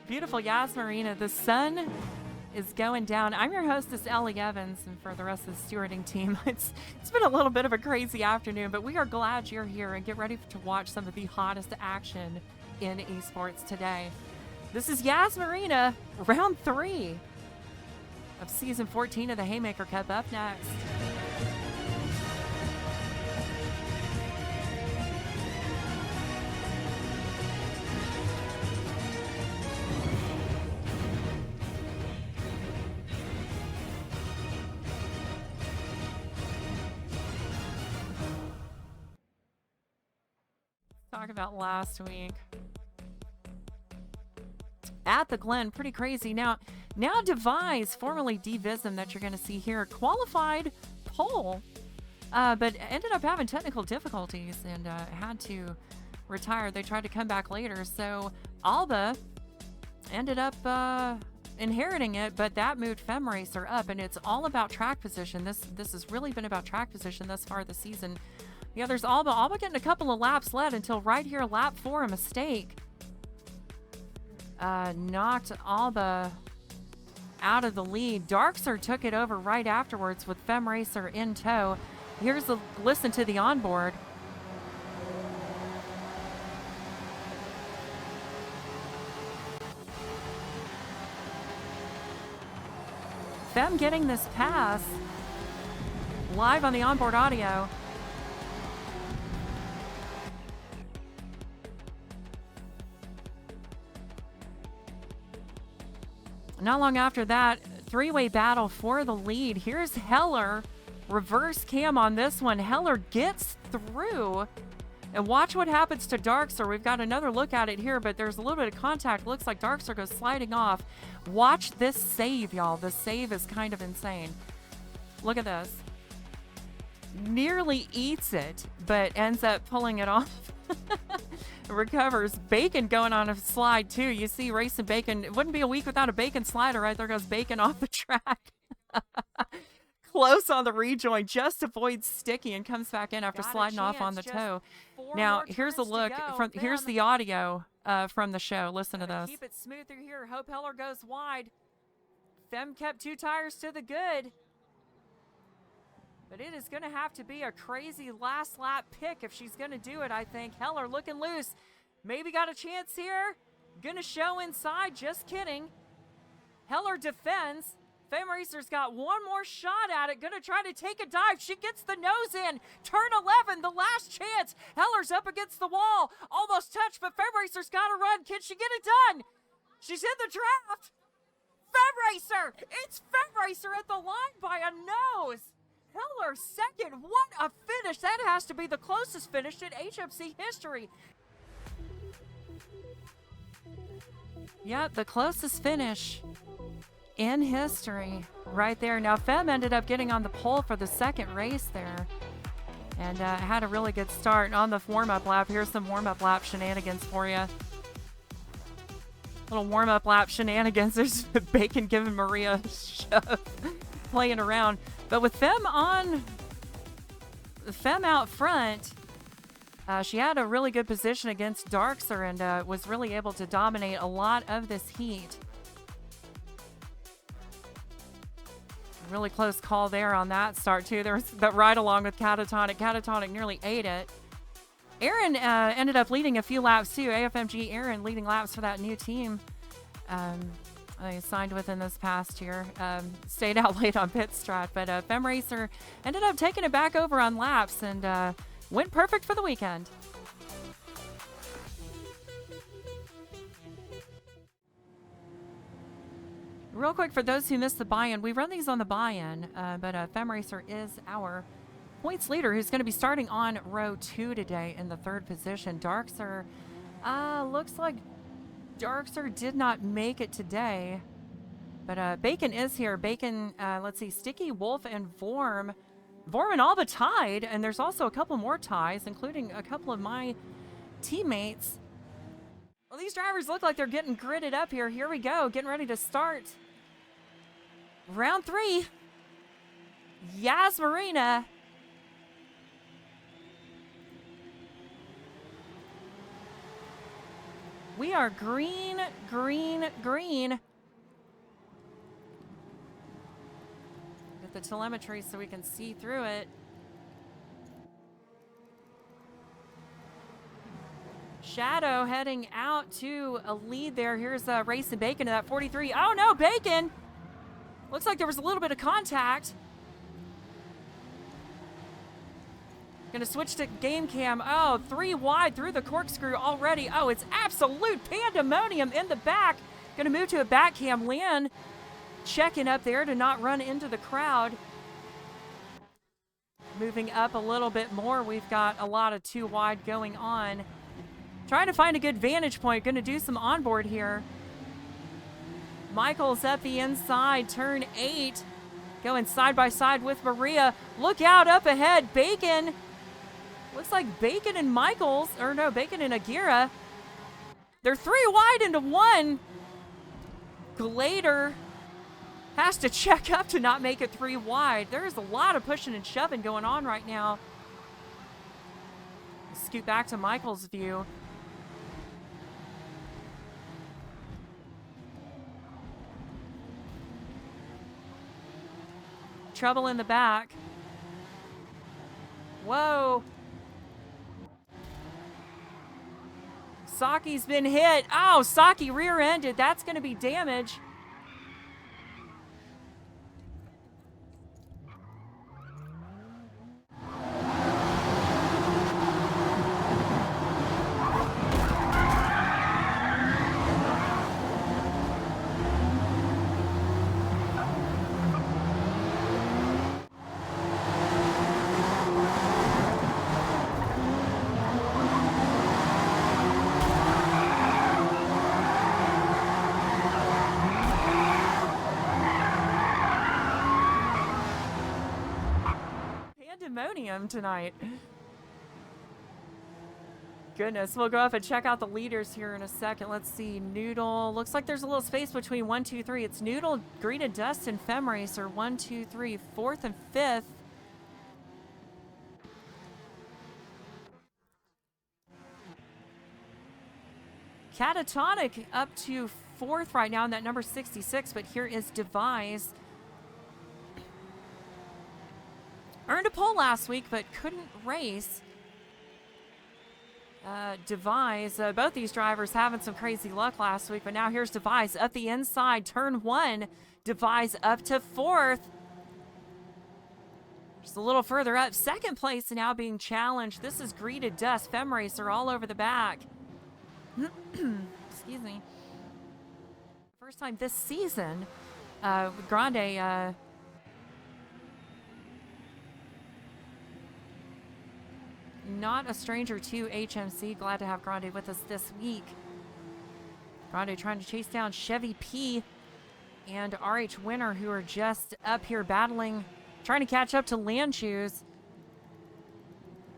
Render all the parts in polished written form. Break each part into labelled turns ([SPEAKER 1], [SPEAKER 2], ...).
[SPEAKER 1] Beautiful Yas Marina. The sun is going down. I'm your hostess, Ellie Evans, and for the rest of the stewarding team, it's been a little bit of a crazy afternoon, but we are glad you're here and get ready to watch some of the hottest action in esports today. This is Yas Marina, round 3 of season 14 of the Haymaker Cup. Up next. Talk about last week at the Glen. Pretty crazy. Now Devise, formerly Divism, that you're going to see here, qualified pole, but ended up having technical difficulties and had to retire. They tried to come back later, so Alba ended up inheriting it, but that moved FemRacer up, and it's all about track position. This has really been about track position thus far this season. Yeah, there's Alba getting a couple of laps led until right here, lap 4, a mistake knocked Alba out of the lead. Darkser took it over right afterwards with FemRacer in tow. Here's a listen to the onboard. Fem getting this pass live on the onboard audio. Not long after that, three-way battle for the lead. Here's Heller, reverse cam on this one. Heller gets through, and watch what happens to Darkster. We've got another look at it here, but there's a little bit of contact. Looks like Darkster goes sliding off. Watch this save, y'all. The save is kind of insane. Look at this. Nearly eats it, but ends up pulling it off. Recovers. Bacon going on a slide too. You see Racing Bacon. It wouldn't be a week without a Bacon slider. Right there goes Bacon off the track. Close on the rejoin. Just avoids Sticky and comes back in after sliding off on the toe. Now here's a look from here's the audio from the show. Listen to this. Keep it smooth through here. Hope Heller goes wide. Fem kept 2 tires to the good. But it is going to have to be a crazy last lap pick if she's going to do it, I think. Heller looking loose. Maybe got a chance here. Going to show inside. Just kidding. Heller defends. FemRacer's got one more shot at it. Going to try to take a dive. She gets the nose in. Turn 11, the last chance. Heller's up against the wall. Almost touched, but FemRacer's got to run. Can she get it done? She's in the draft. FemRacer! It's FemRacer at the line by a nose. Heller second. What a finish. That has to be the closest finish in HFC history. Yeah, the closest finish in history right there. Now, Fem ended up getting on the pole for the second race there and had a really good start on the warm-up lap. Here's some warm-up lap shenanigans for you. Little warm-up lap shenanigans. There's Bacon giving Maria a shove, playing around. But with Fem out front, she had a really good position against Darkser and was really able to dominate a lot of this heat. Really close call there on that start, too. There was that ride along with Catatonic. Catatonic nearly ate it. Aaron ended up leading a few laps, too. AFMG Aaron leading laps for that new team. I signed with in this past year. Stayed out late on pit strat, but FemRacer ended up taking it back over on laps and went perfect for the weekend. Real quick, for those who missed the buy-in, we run these on the buy-in, but FemRacer is our points leader who's going to be starting on row 2 today in the 3rd position. Darkser, looks like Darkser did not make it today, but Bacon is here. Bacon, let's see, Sticky, Wolf, and Vorm. Vorm and Alba tied, and there's also a couple more ties, including a couple of my teammates. Well, these drivers look like they're getting gridded up here. Here we go, getting ready to start round 3. Yas Marina. We are green, green, green. Get the telemetry so we can see through it. Shadow heading out to a lead there. Here's Racing Bacon to that 43. Oh no, Bacon! Looks like there was a little bit of contact. Gonna switch to game cam. Oh, 3 wide through the corkscrew already. Oh, it's absolute pandemonium in the back. Gonna move to a back cam. Lynn checking up there to not run into the crowd. Moving up a little bit more. We've got a lot of 2 wide going on. Trying to find a good vantage point. Gonna do some onboard here. Michael's up the inside, turn 8. Going side by side with Maria. Look out up ahead. Bacon. Looks like Bacon and Michaels, or no, Bacon and Aguirre. They're 3 wide into 1. Glader has to check up to not make it 3 wide. There's a lot of pushing and shoving going on right now. Scoot back to Michael's view. Trouble in the back. Whoa. Saki's been hit. Oh, Saki rear-ended. That's going to be damage. Pandemonium tonight. Goodness, we'll go up and check out the leaders here in a second. Let's see, Noodle. Looks like there's a little space between 1, 2, 3. It's Noodle, Greta, Dustin, Femracer, 1, 2, 3, 4th and 5th. Catatonic up to 4th right now in that number 66, but here is Devise. Earned a pole last week, but couldn't race. Devise, both these drivers having some crazy luck last week, but now here's Devise up the inside, turn 1. Devise up to 4th. Just a little further up. 2nd place now being challenged. This is Greeted Dust, Femracer all over the back. Excuse me. First time this season, Grande, not a stranger to HMC. Glad to have Grande with us this week. Grande trying to chase down Chevy P and RH Winner, who are just up here battling, trying to catch up to Land Shoes.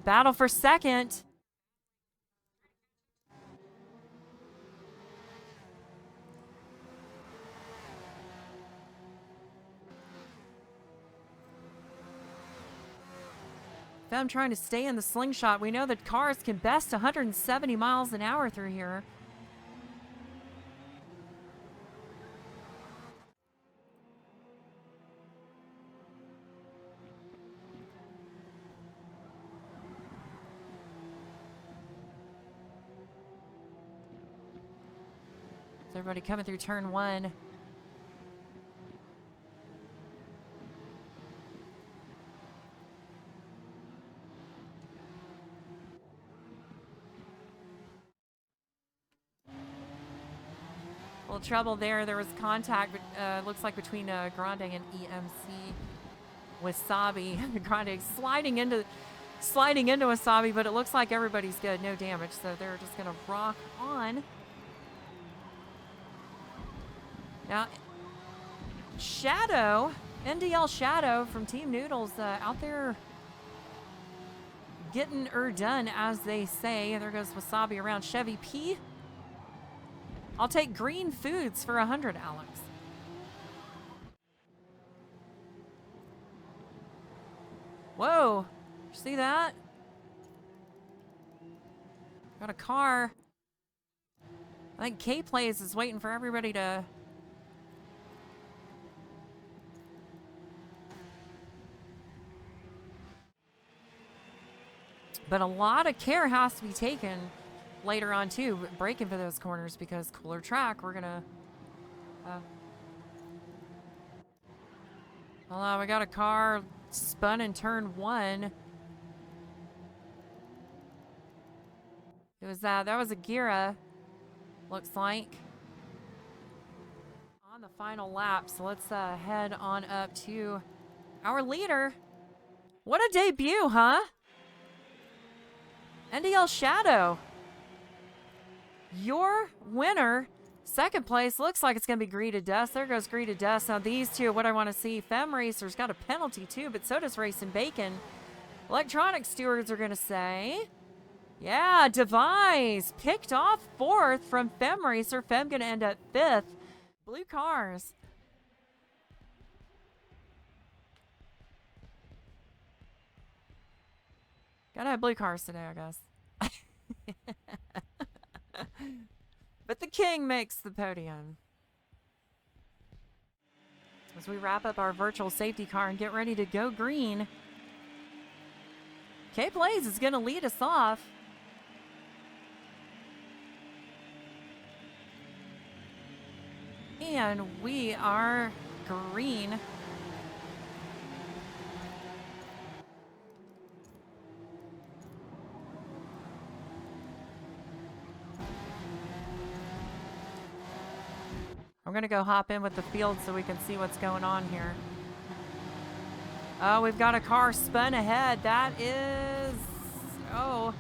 [SPEAKER 1] Battle for 2nd. Them trying to stay in the slingshot. We know that cars can best 170 miles an hour through here. So everybody coming through turn 1. Little trouble there. There was contact, looks like between Grande and EMC. Wasabi. Grande sliding into Wasabi, but it looks like everybody's good. No damage, so they're just going to rock on. Now, Shadow, NDL Shadow from Team Noodles out there getting her done, as they say. And there goes Wasabi around Chevy P. I'll take Green Foods for 100, Alex. Whoa, you see that? Got a car I think K-Plays is waiting for everybody to... But a lot of care has to be taken later on, too, braking for those corners because cooler track, we're going to... Hold on, we got a car spun in turn 1. It was that was a Gira, looks like. On the final lap, so let's head on up to our leader. What a debut, huh? NDL Shadow. Your winner. Second place looks like it's going to be Greeted Dust. There goes Greeted Dust. Now these two, what I want to see, Fem Racer's got a penalty too, but so does Racing Bacon. Electronic Stewards are going to say... Yeah, Devise picked off 4th from Fem Racer. Fem going to end up 5th. Blue cars. Gotta have blue cars today, I guess. But the king makes the podium. As we wrap up our virtual safety car and get ready to go green, K-Blaze is going to lead us off. And we are green. I'm going to go hop in with the field so we can see what's going on here. Oh, we've got a car spun ahead. That is... Oh.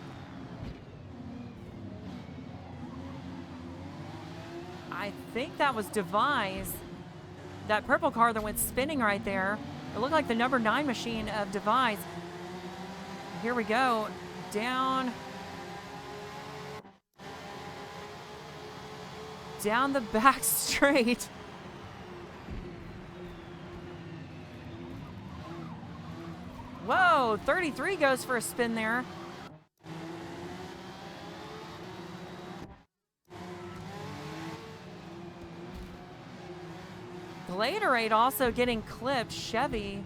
[SPEAKER 1] I think that was Devise. That purple car that went spinning right there. It looked like the number 9 machine of Devise. Here we go. Down the back straight. Whoa, 33 goes for a spin there. Gladerade also getting clipped. Chevy.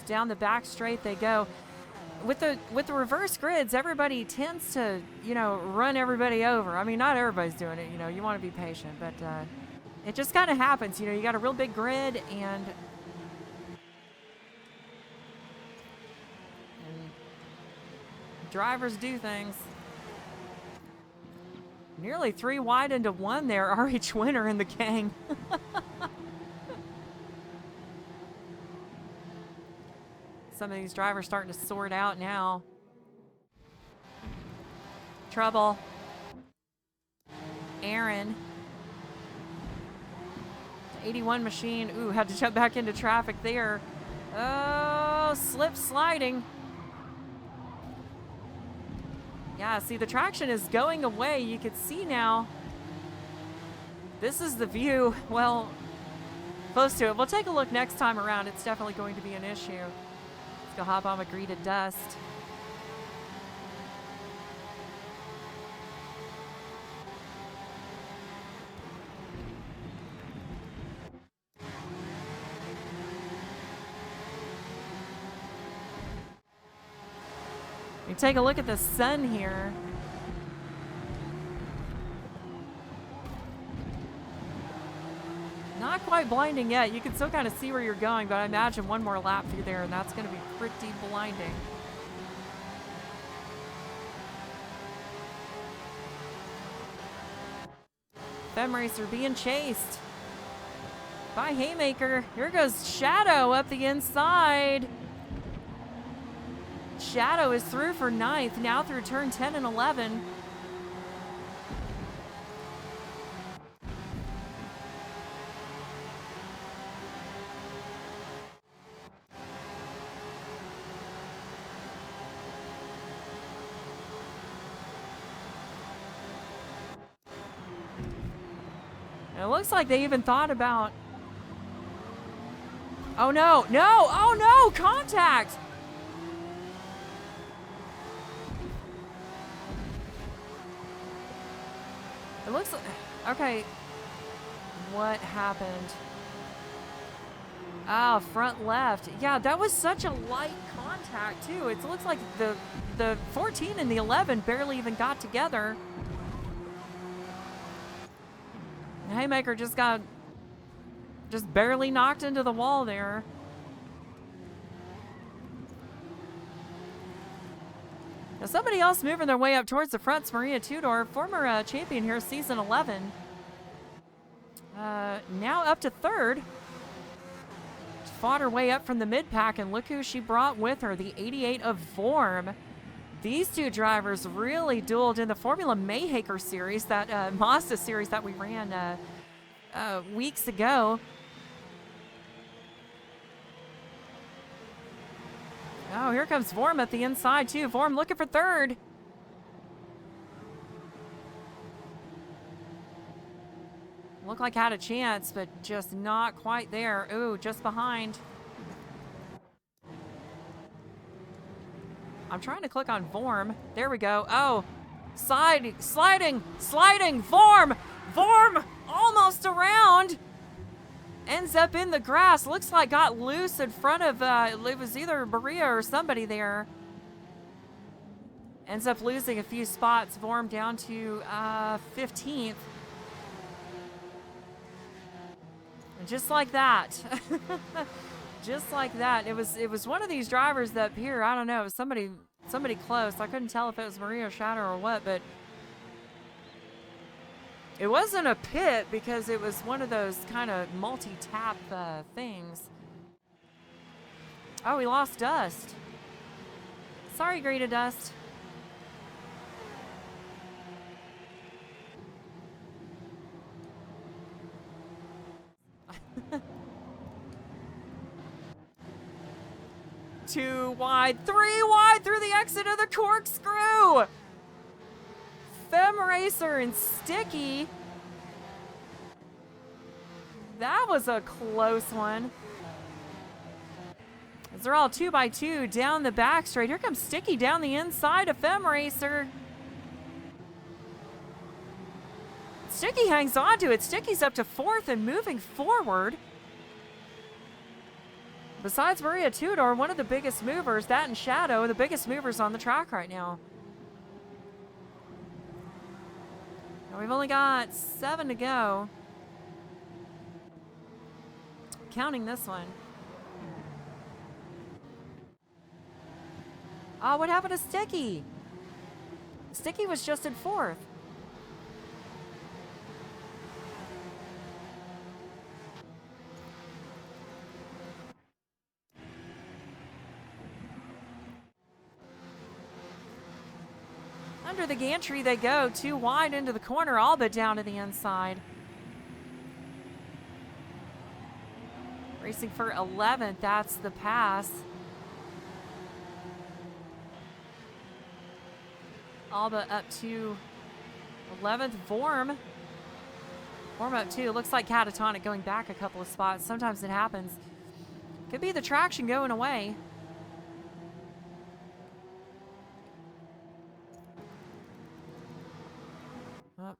[SPEAKER 1] Down the back straight they go. With the reverse grids, everybody tends to, you know, run everybody over. I mean, not everybody's doing it, you know, you want to be patient, but it just kind of happens, you know, you got a real big grid and drivers do things. Nearly 3 wide into 1 there, RH winner in the gang. Some of these drivers starting to sort out now. Trouble. Aaron. 81 machine. Ooh, had to jump back into traffic there. Oh, slip sliding. Yeah, see, the traction is going away. You can see now. This is the view. Well, close to it. We'll take a look next time around. It's definitely going to be an issue. Let's go hop on with Greeted Dust. You take a look at the sun here. Not quite blinding yet. You can still kind of see where you're going, but I imagine one more lap through there and that's going to be pretty blinding. Fem Racer being chased by Haymaker. Here goes Shadow up the inside. Shadow is through for 9th, now through turn 10 and 11. And it looks like they even thought about... Oh, no. No. Oh, no. Contact. It looks like... Okay. What happened? Ah, front left. Yeah, that was such a light contact, too. It looks like the 14 and the 11 barely even got together. And Haymaker just got... just barely knocked into the wall there. Now somebody else moving their way up towards the front is Maria Tudor, former champion here, season 11. Now up to third. Fought her way up from the mid-pack, and look who she brought with her, the 88 of Vorm. These two drivers really dueled in the Formula Mayhaker series, that Mazda series that we ran weeks ago. Oh, here comes Vorm at the inside, too. Vorm looking for third. Looked like had a chance, but just not quite there. Ooh, just behind. I'm trying to click on Vorm. There we go. Oh, sliding. Vorm almost around. Ends up in the grass. Looks like got loose in front of, it was either Maria or somebody there. Ends up losing a few spots. Vorm down to 15th. And just like that. Just like that. It was one of these drivers that here, I don't know, it was somebody close. I couldn't tell if it was Maria Shadow or what, but it wasn't a pit because it was one of those kind of multi-tap things. Oh, we lost Dust. Sorry, Greta Dust. Two wide, three wide through the exit of the corkscrew. Fem Racer and Sticky. That was a close one. As they're all 2x2 down the back straight. Here comes Sticky down the inside of Fem Racer. Sticky hangs on to it. Sticky's up to fourth and moving forward. Besides Maria Tudor, one of the biggest movers, that and Shadow, the biggest movers on the track right now. Now we've only got 7 to go. Counting this one. Oh, what happened to Sticky? Sticky was just in fourth. Under the gantry they go, too wide into the corner, all but down to the inside. Racing for 11th, that's the pass. Alba up to 11th. Vorm up too. Looks like Catatonic going back a couple of spots. Sometimes it happens. Could be the traction going away. Oh,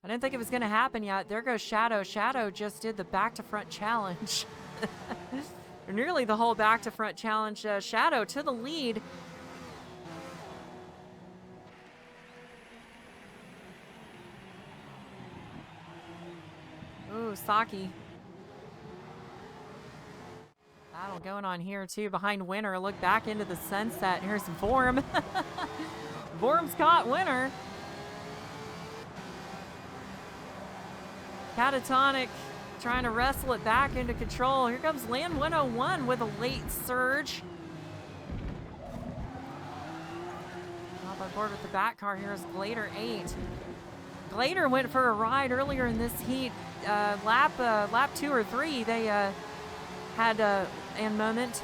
[SPEAKER 1] I didn't think it was going to happen yet. There goes Shadow. Shadow just did the back to front challenge. Nearly the whole back to front challenge. Shadow to the lead. Ooh, Saki. Battle going on here too. Behind Winner. Look back into the sunset. Here's Vorm. Vorm's caught Winner. Catatonic trying to wrestle it back into control. Here comes Land 101 with a late surge. Up on board with the back car here is Glader 8. Glader went for a ride earlier in this heat. Lap 2 or 3, they had a moment.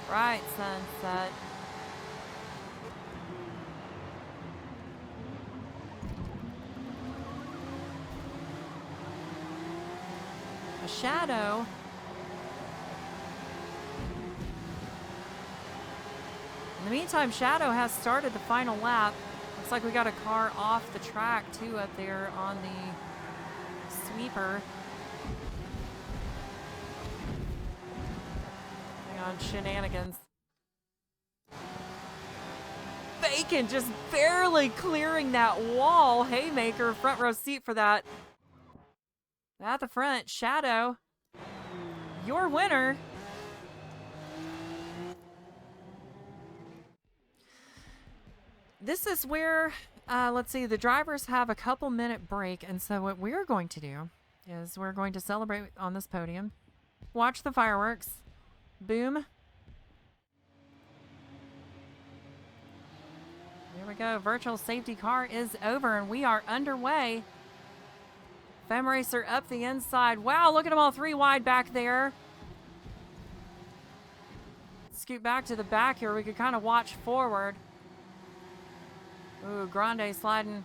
[SPEAKER 1] Right, sunset. Shadow. In the meantime, Shadow has started the final lap. Looks like we got a car off the track too up there on the sweeper. Hang on, shenanigans. Bacon just barely clearing that wall. Haymaker, front row seat for that. At the front, Shadow, your winner. This is where, let's see, the drivers have a couple minute break. And so what we're going to do is we're going to celebrate on this podium. Watch the fireworks. Boom. Here we go. Virtual safety car is over and we are underway. Fem Racer up the inside. Wow, look at them all three wide back there. Scoot back to the back here. We could kind of watch forward. Ooh, Grande sliding.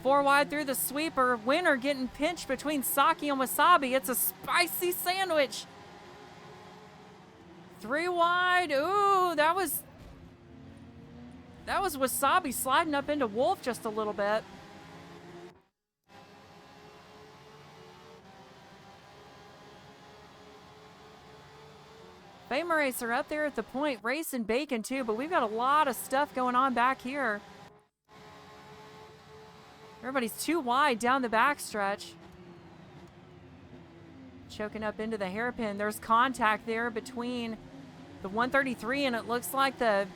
[SPEAKER 1] 4 wide through the sweeper. Winner getting pinched between Saki and Wasabi. It's a spicy sandwich. 3 wide. Ooh, that was Wasabi sliding up into Wolf just a little bit. Fame Racer up there at the point, racing Bacon too, but we've got a lot of stuff going on back here. Everybody's too wide down the backstretch. Choking up into the hairpin. There's contact there between the 133 and it looks like is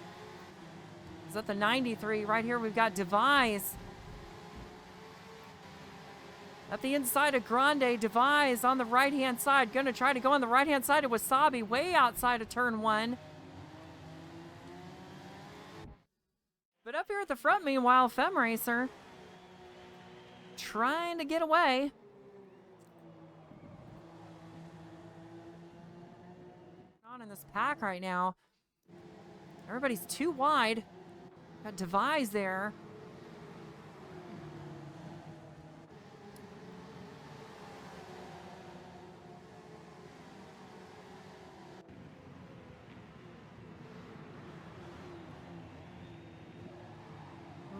[SPEAKER 1] that the 93? Right here we've got Devise. Up the inside of Grande, Devise on the right-hand side. Gonna try to go on the right-hand side of Wasabi, way outside of turn 1. But up here at the front, meanwhile, Fem Racer trying to get away. On in this pack right now. Everybody's too wide. Got Devise there.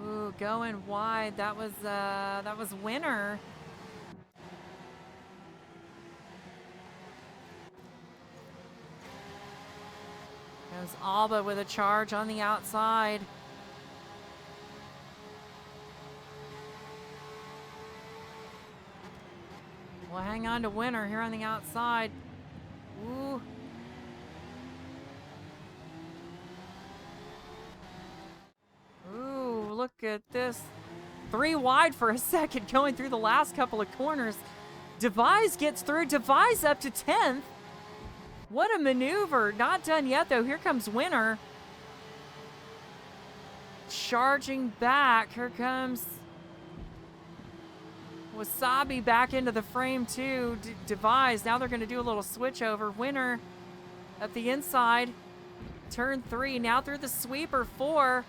[SPEAKER 1] Ooh, going wide. That was Winner. Goes Alba with a charge on the outside. We'll hang on to Winner here on the outside. Ooh. Ooh, look at this. 3 wide for a second going through the last couple of corners. Devise gets through. Devise up to 10th. What a maneuver. Not done yet, though. Here comes Winner. Charging back. Here comes Wasabi back into the frame, too. Devise. Now they're going to do a little switch over. Winner up the inside. Turn 3. Now through the sweeper. 4.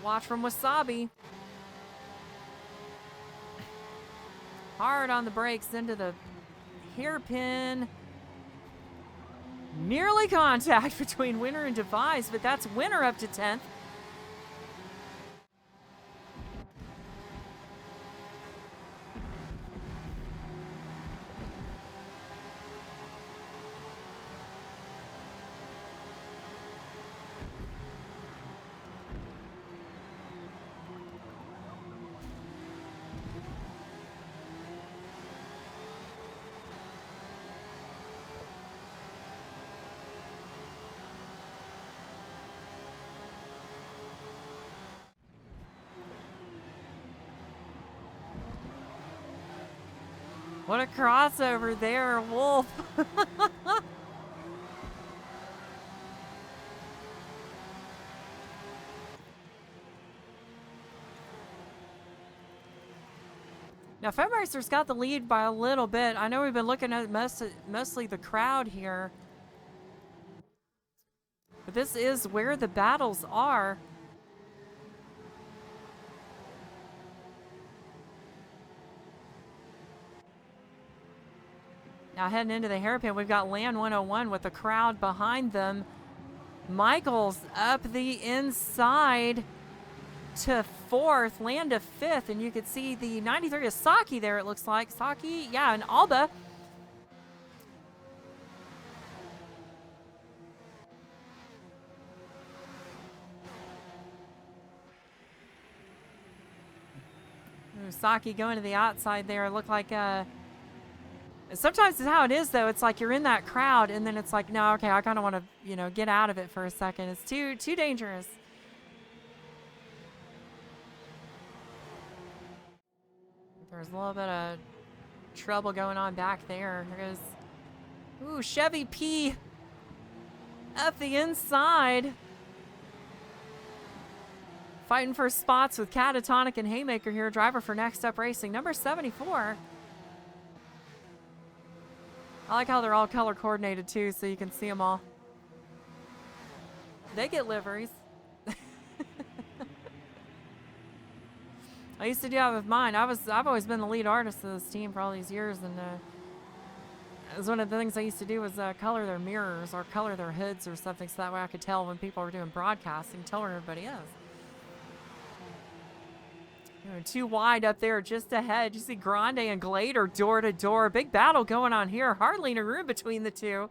[SPEAKER 1] Watch from Wasabi. Hard on the brakes into the hairpin. Nearly contact between Winner and Devise, but that's Winner up to 10th. What a crossover there, Wolf. Now, Fem Racer's got the lead by a little bit. I know we've been looking at mostly the crowd here. But this is where the battles are. Now heading into the hairpin, we've got Land 101 with the crowd behind them. Michaels up the inside to 4th, Land to 5th, and you could see the 93 is Saki there, it looks like. Saki, yeah, and Alba. Saki going to the outside there. It looked like, sometimes it's how it is, though. It's like you're in that crowd, and then it's like, no, okay, I kind of want to, you know, get out of it for a second. It's too dangerous. There's a little bit of trouble going on back there. There goes, ooh, Chevy P up the inside. Fighting for spots with Catatonic and Haymaker here. Driver for Next Up Racing, number 74. I like how they're all color coordinated too, so you can see them all. They get liveries. I used to do that with mine. I've always been the lead artist of this team for all these years, and it was one of the things I used to do was color their mirrors or color their hoods or something, so that way I could tell when people were doing broadcasting, tell where everybody is. Too wide up there, just ahead. You see Grande and Glader door to door. Big battle going on here. Hardly any room between the two.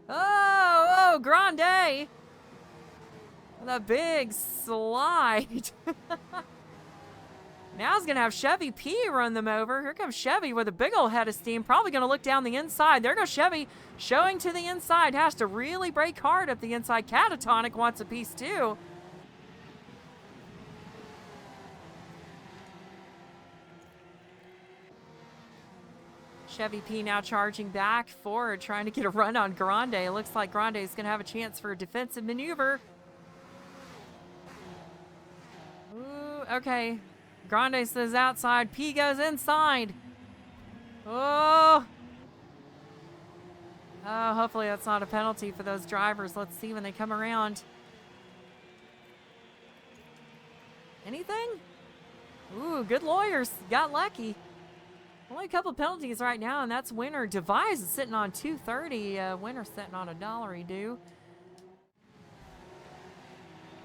[SPEAKER 1] Oh, Grande. The big slide. Now he's going to have Chevy P run them over. Here comes Chevy with a big old head of steam. Probably going to look down the inside. There goes Chevy showing to the inside. Has to really brake hard up the inside. Catatonic wants a piece too. Chevy P now charging back forward, trying to get a run on Grande. It looks like Grande is going to have a chance for a defensive maneuver. Ooh, okay. Grande says outside. P goes inside. Oh. Oh, hopefully that's not a penalty for those drivers. Let's see when they come around. Anything? Ooh, good lawyers. Got lucky. Only a couple of penalties right now, and that's winner. Devise is sitting on 230. Winner sitting on $1 due.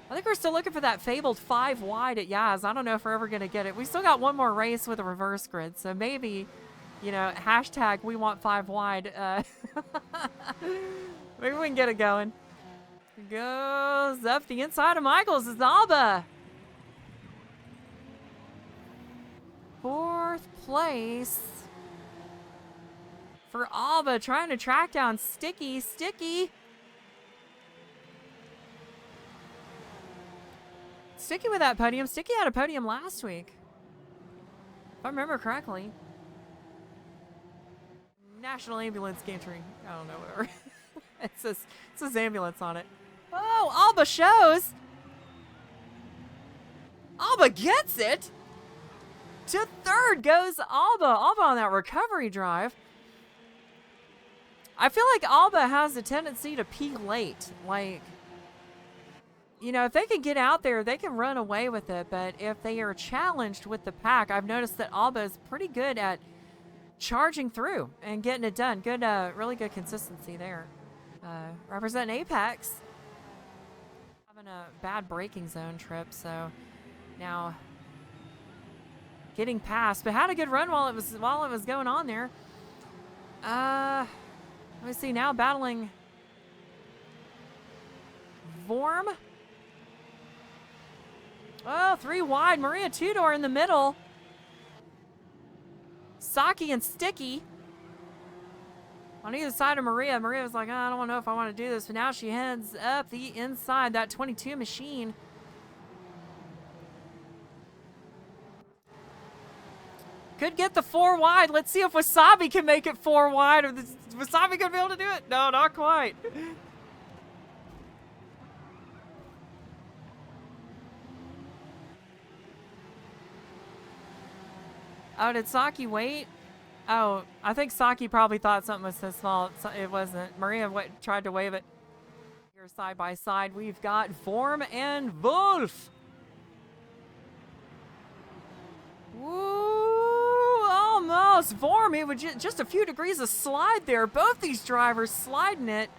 [SPEAKER 1] I think we're still looking for that fabled 5 wide at Yas. I don't know if we're ever going to get it. We still got one more race with a reverse grid, so maybe, you know, hashtag we want 5 wide. Maybe we can get it going. Goes up the inside of Michaels is Alba. 4th place for Alba, trying to track down Sticky. Sticky with that podium. Sticky had a podium last week, if I remember correctly. National Ambulance Gantry. I don't know, whatever. it says ambulance on it. Oh, Alba shows. Alba gets it. To 3rd goes Alba. Alba on that recovery drive. I feel like Alba has a tendency to peak late. Like, you know, if they can get out there, they can run away with it. But if they are challenged with the pack, I've noticed that Alba is pretty good at charging through and getting it done. Good, really good consistency there. Representing Apex. Having a bad braking zone trip, so now getting past, but had a good run while it was going on there. Let me see, now battling Vorm. Oh, 3 wide. Maria Tudor in the middle. Saki and Sticky on either side of Maria. Maria was like, oh, I don't know if I want to do this, but now she heads up the inside, that 22 machine. Could get the 4 wide. Let's see if Wasabi can make it 4 wide. Or is Wasabi gonna be able to do it? No, not quite. Oh, did Saki wait? Oh, I think Saki probably thought something was his fault. It wasn't. Maria tried to wave it. Here side by side, we've got Vorm and Wolf. Woo! almost. Vorm, it was just a few degrees of slide there. Both these drivers sliding it.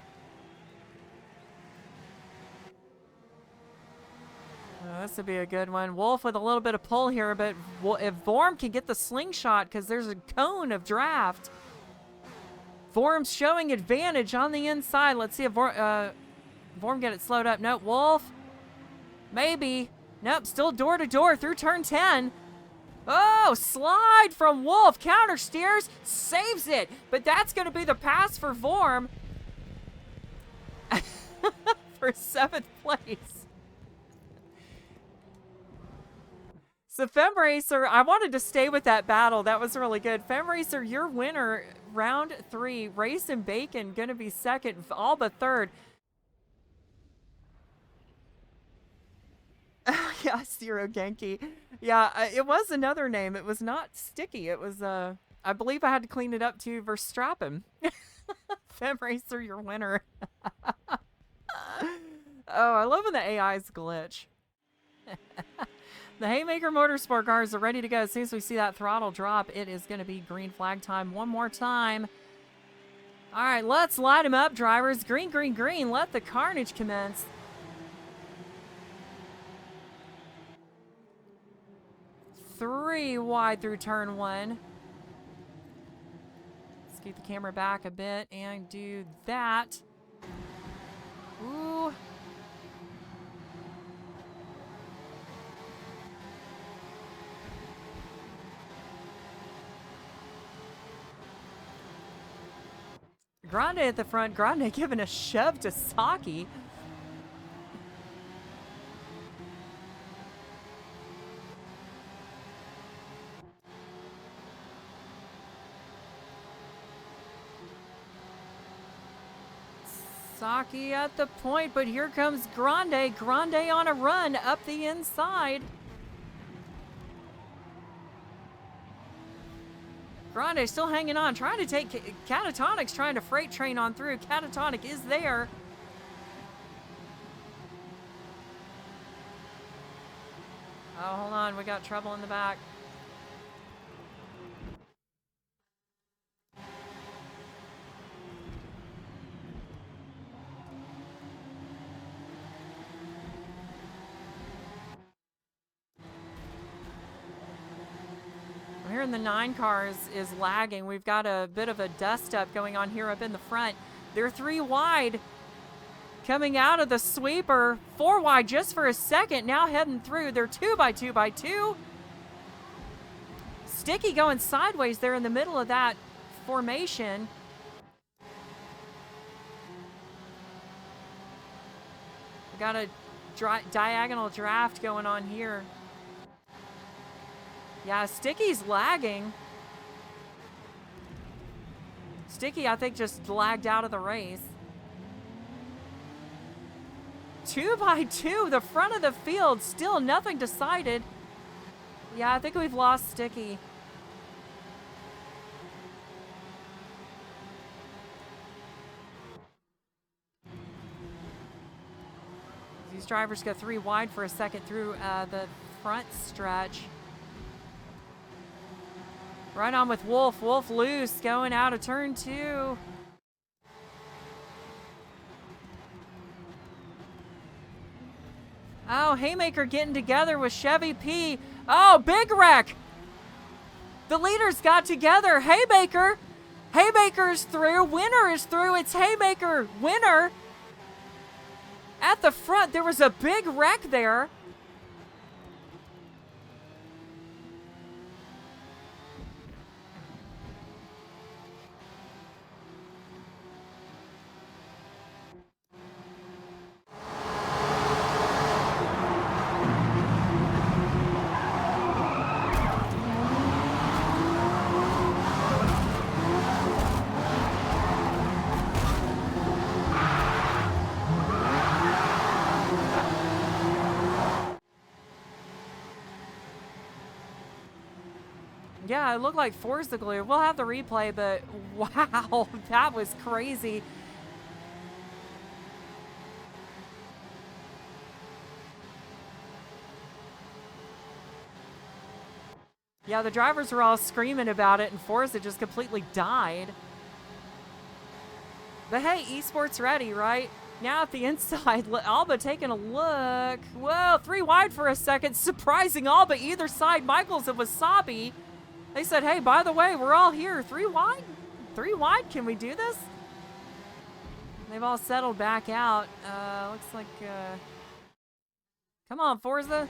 [SPEAKER 1] Oh, this would be a good one. Wolf with a little bit of pull here, but if Vorm can get the slingshot, because there's a cone of draft. Vorm's showing advantage on the inside. Let's see if Vorm get it slowed up. Nope, Wolf. Maybe. Nope, still door to door through turn 10. Oh, slide from Wolf. Counter steers, saves it. But that's going to be the pass for Vorm for 7th place. So FemRacer, I wanted to stay with that battle. That was really good. FemRacer, your winner, round 3. Race and Bacon going to be 2nd, Alba 3rd. Yeah, Zero Genki. Yeah, it was another name. It was not Sticky. It was, I believe I had to clean it up to Verstappen. FemRacer, your winner. Oh, I love when the AIs glitch. The Haymaker Motorsport cars are ready to go. As soon as we see that throttle drop, it is going to be green flag time one more time. All right, let's light them up, drivers. Green, green, green. Let the carnage commence. Three wide through turn 1. Let's get the camera back a bit and do that. Ooh. Grande at the front. Grande giving a shove to Saki. Saki at the point, but here comes Grande. Grande on a run up the inside. Grande still hanging on, trying to take Catatonic's trying to freight train on through. Catatonic is there. Oh, hold on. We got trouble in the back. Here in the 9 cars is lagging. We've got a bit of a dust up going on here up in the front. They're 3 wide coming out of the sweeper. 4 wide just for a second. Now heading through. They're 2 by 2 by 2. Sticky going sideways there in the middle of that formation. We got a diagonal draft going on here. Yeah, Sticky's lagging. Sticky, I think, just lagged out of the race. 2 by 2, the front of the field, still nothing decided. Yeah, I think we've lost Sticky. These drivers go 3 wide for a second through the front stretch. Right on with Wolf. Wolf loose, going out of turn 2. Oh, Haymaker getting together with Chevy P. Oh, big wreck. The leaders got together. Haymaker. Haymaker's through. Winner is through. It's Haymaker. Winner. At the front, there was a big wreck there. Yeah, it looked like Forza glue. We'll have the replay, but wow, that was crazy. Yeah, the drivers were all screaming about it, and Forza just completely died. But hey, esports ready, right? Now at the inside, Alba taking a look. Whoa, 3 wide for a second. Surprising Alba either side. Michaels and Wasabi. They said, hey, by the way, we're all here. 3 wide? 3 wide? Can we do this? They've all settled back out. Looks like, come on, Forza.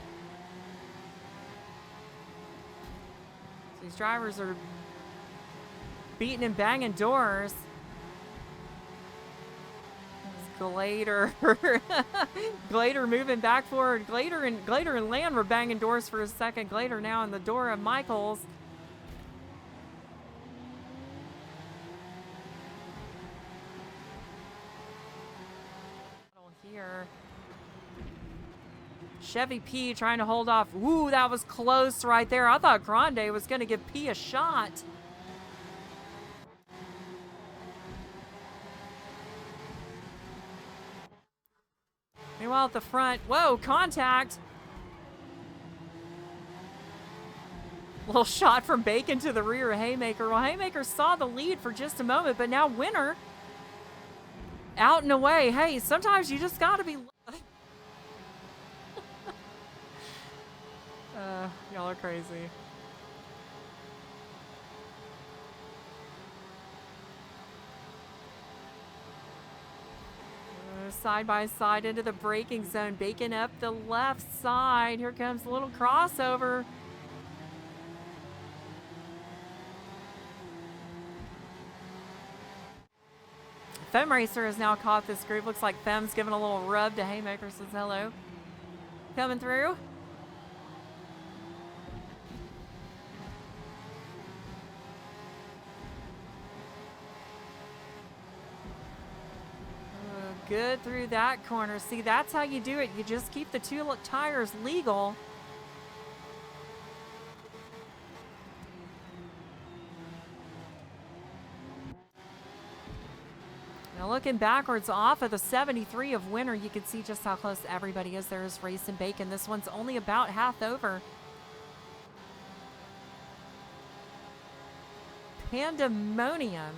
[SPEAKER 1] These drivers are beating and banging doors. Glader. Glader moving back forward. Glader and Land were banging doors for a second. Glader now in the door of Michaels. Here. Chevy P trying to hold off. Ooh, that was close right there. I thought Grande was going to give P a shot. Meanwhile, at the front, whoa, contact. Little shot from Bacon to the rear of Haymaker. Well, Haymaker saw the lead for just a moment, but now Winner out and away. Hey, sometimes you just got to be... y'all are crazy. Side by side into the braking zone. Bacon up the left side. Here comes a little crossover. Fem Racer has now caught this group. Looks like Fem's giving a little rub to Haymaker. Says hello. Coming through. Good through that corner. See, that's how you do it. You just keep the 2 tires legal. Now looking backwards off of the 73 of Winner, you can see just how close everybody is. There's Race and Bacon. This one's only about half over. Pandemonium.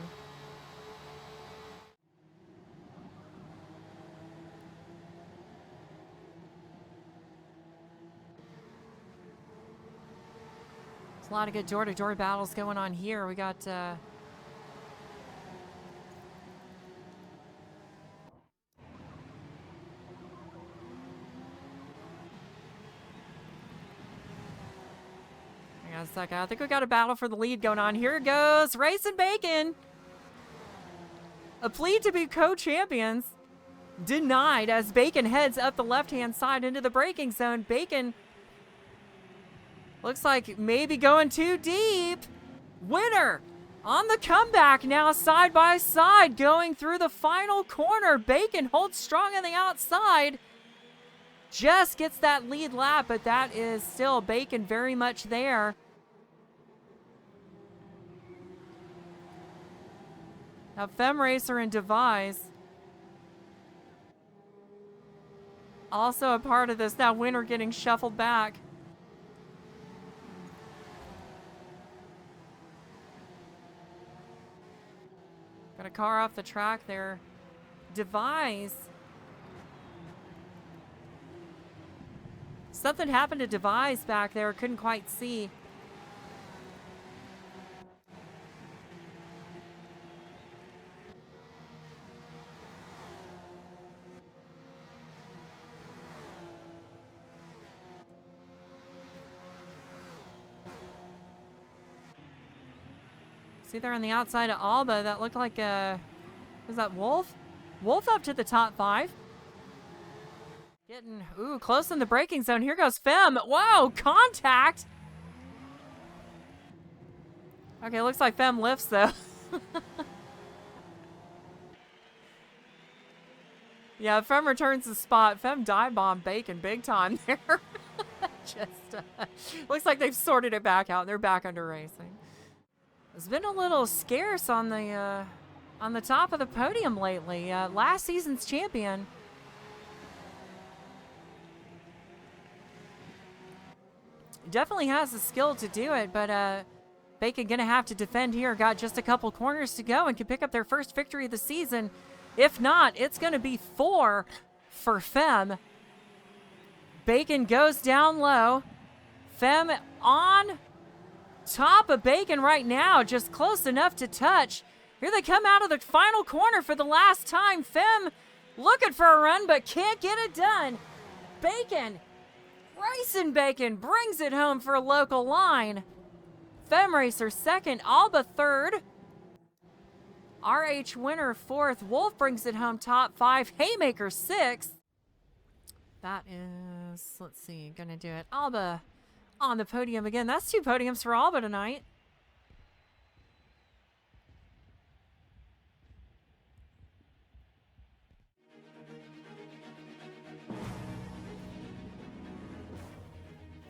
[SPEAKER 1] There's a lot of good door-to-door battles going on here. We got hang on a second. I think we got a battle for the lead going on. Here it goes. Race and Bacon. A plea to be co-champions. Denied as Bacon heads up the left-hand side into the braking zone. Bacon looks like maybe going too deep. Winner on the comeback now, side by side, going through the final corner. Bacon holds strong on the outside. Just gets that lead lap, but that is still Bacon very much there. Now, Fem Racer and Devise also a part of this. Now, Winner getting shuffled back. Got a car off the track there. Devise. Something happened to Devise back there. Couldn't quite see. See there on the outside of Alba, that looked like is that Wolf? Wolf up to the top 5. Getting, ooh, close in the braking zone. Here goes Fem. Whoa, contact. Okay, looks like Fem lifts though. Yeah, Fem returns the spot. Fem dive bomb Bacon big time there. Just looks like they've sorted it back out. They're back under racing. It's been a little scarce on the top of the podium lately. Last season's champion. Definitely has the skill to do it, but Bacon gonna have to defend here. Got just a couple corners to go and can pick up their first victory of the season. If not, it's gonna be 4 for Fem. Bacon goes down low. Fem on top of Bacon right now, just close enough to touch. Here they come out of the final corner for the last time. Fem looking for a run, but can't get it done. Bacon, Racing Bacon brings it home for a local line. Fem Racer second, Alba third. RH Winner fourth. Wolf brings it home top 5. Haymaker sixth. That is, let's see, gonna do it. Alba on the podium again. That's 2 podiums for Alba tonight.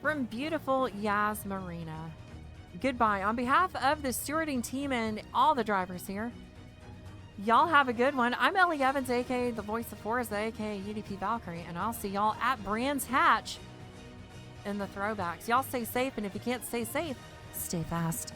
[SPEAKER 1] From beautiful Yas Marina. Goodbye. On behalf of the stewarding team and all the drivers here, y'all have a good one. I'm Ellie Evans, aka the voice of Forza, aka UDP Valkyrie, and I'll see y'all at Brands Hatch in the throwbacks. Y'all stay safe, and if you can't stay safe, stay fast.